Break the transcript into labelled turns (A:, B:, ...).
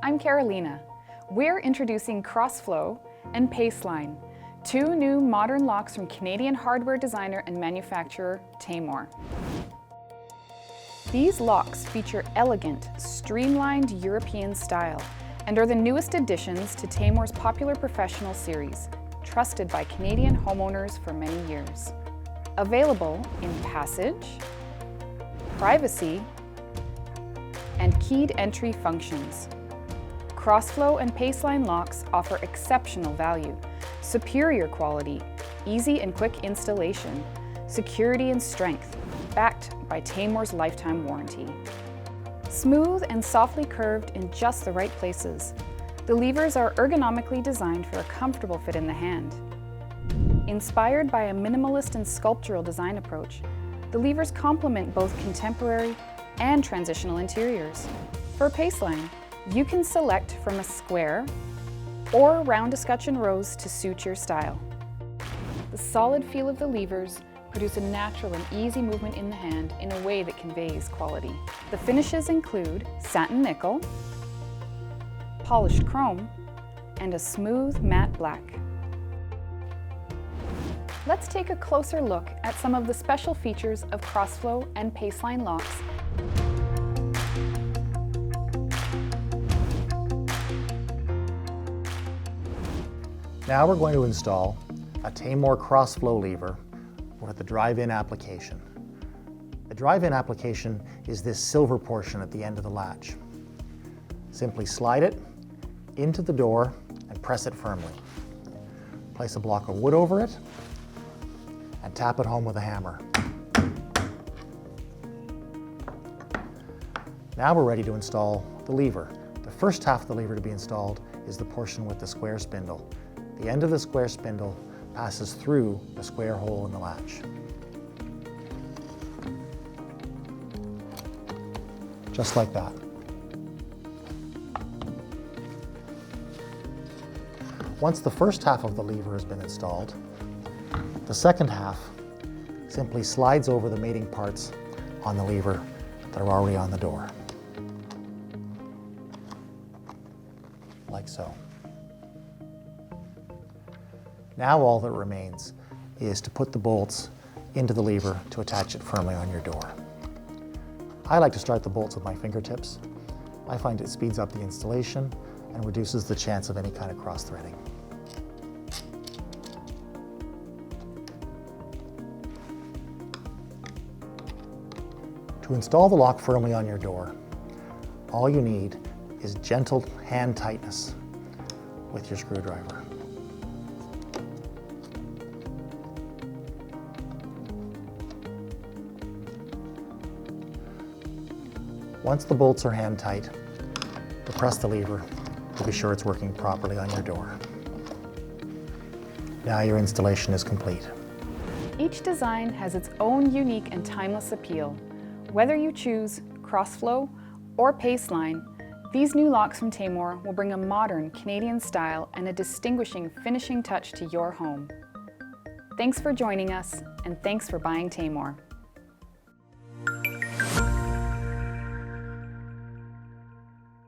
A: I'm Carolina. We're introducing Crossflow and Paceline, two new modern locks from Canadian hardware designer and manufacturer Taymor. These locks feature elegant, streamlined European style and are the newest additions to Taymor's popular Professional Series, trusted by Canadian homeowners for many years. Available in passage, privacy, and keyed entry functions. Crossflow and Paceline locks offer exceptional value, superior quality, easy and quick installation, security and strength, backed by Taymor's lifetime warranty. Smooth and softly curved in just the right places, the levers are ergonomically designed for a comfortable fit in the hand. Inspired by a minimalist and sculptural design approach, the levers complement both contemporary and transitional interiors. For Paceline, you can select from a square or round escutcheon rose to suit your style. The solid feel of the levers produce a natural and easy movement in the hand in a way that conveys quality. The finishes include satin nickel, polished chrome, and a smooth matte black. Let's take a closer look at some of the special features of Crossflow and Paceline locks.
B: Now we're going to install a Taymor Crossflow lever with the drive-in application. The drive-in application is this silver portion at the end of the latch. Simply slide it into the door and press it firmly. Place a block of wood over it and tap it home with a hammer. Now we're ready to install the lever. The first half of the lever to be installed is the portion with the square spindle. The end of the square spindle passes through the square hole in the latch. Just like that. Once the first half of the lever has been installed, the second half simply slides over the mating parts on the lever that are already on the door. Like so. Now all that remains is to put the bolts into the lever to attach it firmly on your door. I like to start the bolts with my fingertips. I find it speeds up the installation and reduces the chance of any kind of cross-threading. To install the lock firmly on your door, all you need is gentle hand tightness with your screwdriver. Once the bolts are hand tight, depress the lever to be sure it's working properly on your door. Now your installation is complete.
A: Each design has its own unique and timeless appeal. Whether you choose Crossflow or Paceline, these new locks from Taymor will bring a modern Canadian style and a distinguishing finishing touch to your home. Thanks for joining us, and thanks for buying Taymor.